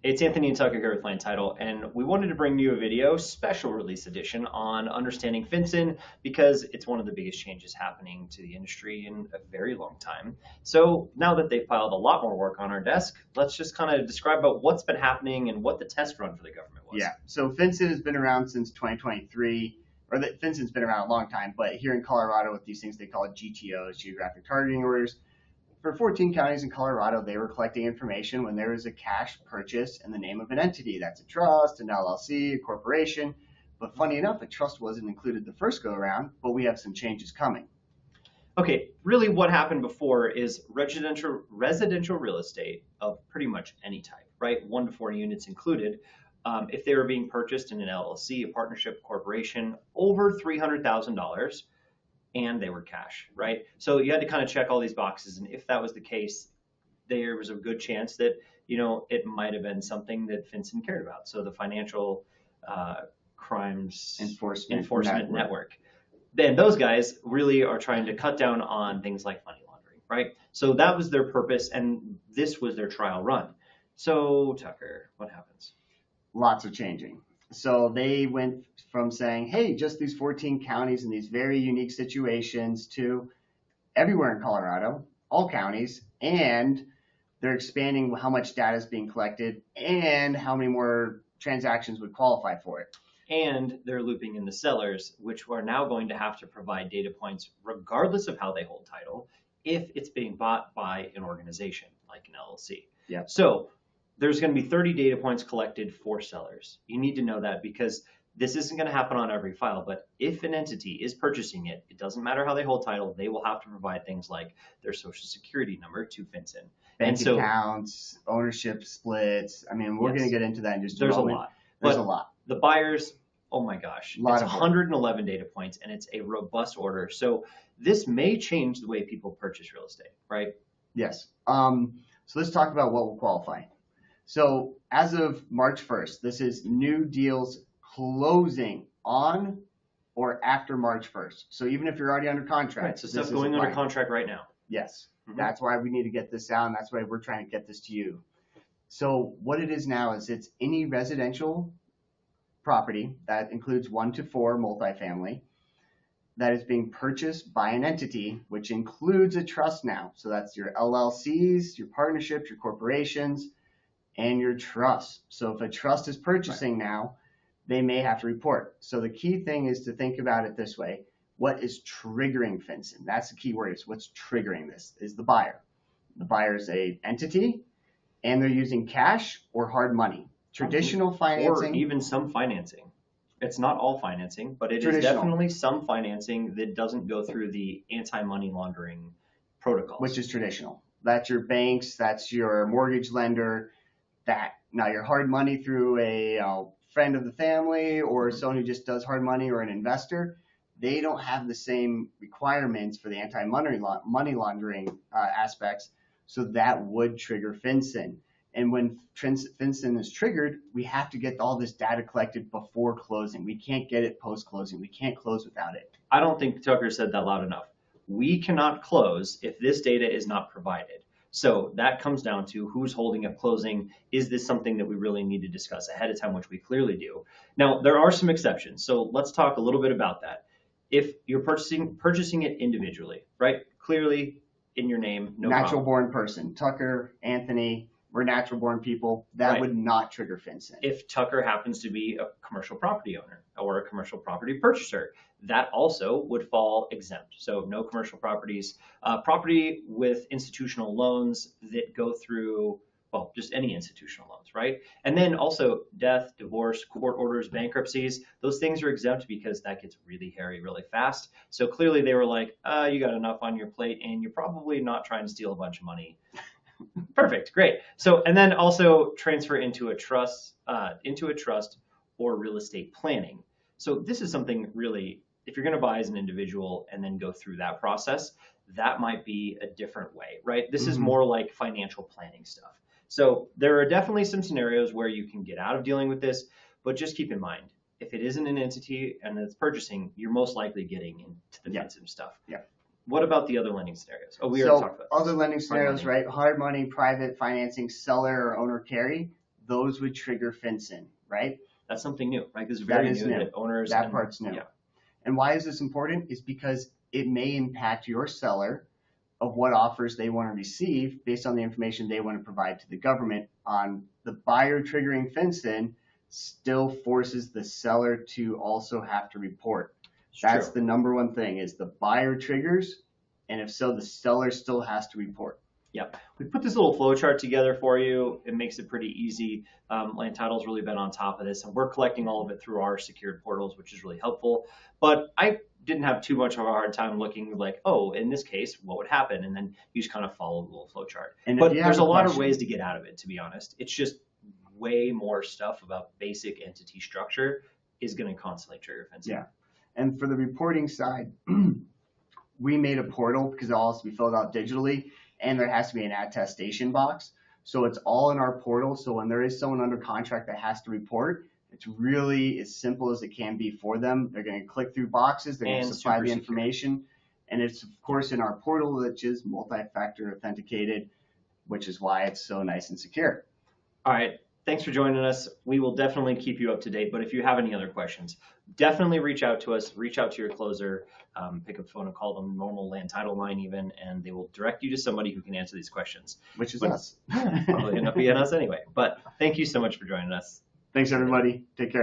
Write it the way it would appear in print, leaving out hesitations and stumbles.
It's Anthony and Tucker here with Land Title, and we wanted to bring you a video, special release edition, on understanding FinCEN because it's one of the biggest changes happening to the industry in a very long time. So now that they've piled a lot more work on our desk, let's just kind of describe about what's been happening and what the test run for the government was. Yeah, so FinCEN has been around since 2023, or FinCEN's been around a long time, but here in Colorado with these things they call it GTOs, Geographic Targeting Orders. For 14 counties in Colorado, they were collecting information when there was a cash purchase in the name of an entity. That's a trust, an LLC, a corporation. But funny enough, a trust wasn't included the first go around, but we have some changes coming. Okay, really what happened before is residential real estate of pretty much any type, right? 1 to 4 units included. If they were being purchased in an LLC, a partnership, corporation, over $300,000, and they were cash, right? So you had to kind of check all these boxes. And if that was the case, there was a good chance that, it might have been something that FinCEN cared about. So the Financial Crimes Enforcement Network. Then those guys really are trying to cut down on things like money laundering, right? So that was their purpose, and this was their trial run. So Tucker, what happens? Lots of changing. So they went from saying, hey, just these 14 counties in these very unique situations to everywhere in Colorado, all counties, and they're expanding how much data is being collected and how many more transactions would qualify for it. And they're looping in the sellers, which are now going to have to provide data points regardless of how they hold title if it's being bought by an organization like an LLC. Yeah. So there's going to be 30 data points collected for sellers. You need to know that because this isn't going to happen on every file, but if an entity is purchasing it, it doesn't matter how they hold title, they will have to provide things like their social security number to FinCEN. Bank accounts, ownership splits. I mean, we're going to get into that in just a moment. There's a lot. There's a lot. The buyers, oh my gosh, it's 111 data points and it's a robust order. So this may change the way people purchase real estate, right? Yes. So let's talk about what will qualify. So as of March 1st, this is new deals closing on or after March 1st. So even if you're already under contract. Right, so stuff going under contract right now. Yes. Mm-hmm. That's why we need to get this out, and that's why we're trying to get this to you. So what it is now is it's any residential property that includes 1 to 4 multifamily that is being purchased by an entity, which includes a trust now. So that's your LLCs, your partnerships, your corporations, and your trust. So if a trust is purchasing now, they may have to report. So the key thing is to think about it this way. What is triggering FinCEN? That's the key word. Is what's triggering this is the buyer. The buyer is a entity, and they're using cash or hard money. Traditional financing. Or even some financing. It's not all financing, but it is definitely some financing that doesn't go through the anti-money laundering protocols. Which is traditional. That's your banks, that's your mortgage lender. Now your hard money through a friend of the family or someone who just does hard money or an investor, they don't have the same requirements for the anti-money laundering aspects. So that would trigger FinCEN. And when FinCEN is triggered, we have to get all this data collected before closing. We can't get it post-closing. We can't close without it. I don't think Tucker said that loud enough. We cannot close if this data is not provided. So that comes down to who's holding up closing. Is this something that we really need to discuss ahead of time, which we clearly do? Now, there are some exceptions. So let's talk a little bit about that. If you're purchasing it individually, right? Clearly in your name, no natural problem. Born person, Tucker, Anthony, we're natural born people. That would not trigger FinCEN. If Tucker happens to be a commercial property owner or a commercial property purchaser, that also would fall exempt. So no commercial properties, property with institutional loans that go through, well, just any institutional loans, right? And then also death, divorce, court orders, bankruptcies, those things are exempt because that gets really hairy really fast. So clearly they were like, you got enough on your plate and you're probably not trying to steal a bunch of money. Perfect, great. So, and then also transfer into a trust or real estate planning. So this is something really, if you're going to buy as an individual and then go through that process, that might be a different way, right? This is more like financial planning stuff. So there are definitely some scenarios where you can get out of dealing with this, but just keep in mind, if it isn't an entity and it's purchasing, you're most likely getting into the FinCEN stuff. Yeah. What about the other lending scenarios? Oh, we already talked about this. Other lending scenarios, right? Hard money, private financing, seller or owner carry. those would trigger FinCEN, right? That's something new, right? This is very new that owners. That part's new. Yeah. And why is this important? Is because it may impact your seller of what offers they want to receive based on the information they want to provide to the government. On the buyer triggering FinCEN still forces the seller to also have to report. That's the number one thing, is the buyer triggers, and if so, the seller still has to report. Yep. We put this little flow chart together for you. It makes it pretty easy. Land Title's really been on top of this, and we're collecting all of it through our secured portals, which is really helpful. But I didn't have too much of a hard time looking like, oh, in this case, what would happen? And then you just kind of follow the little flow chart. But there's a lot of ways to get out of it, to be honest. It's just way more stuff about basic entity structure is going to constantly trigger FinCEN. Yeah. And for the reporting side, we made a portal because it all has to be filled out digitally, and there has to be an attestation box. So it's all in our portal. So when there is someone under contract that has to report, it's really as simple as it can be for them. They're going to click through boxes. They're going to supply the information. And it's, of course, in our portal, which is multi-factor authenticated, which is why it's so nice and secure. All right. Thanks for joining us. We will definitely keep you up to date. But if you have any other questions, definitely reach out to us. Reach out to your closer. Pick up the phone and call them, normal Land Title line even, and they will direct you to somebody who can answer these questions. Which is us. Probably end up being us anyway. But thank you so much for joining us. Thanks, everybody. Take care.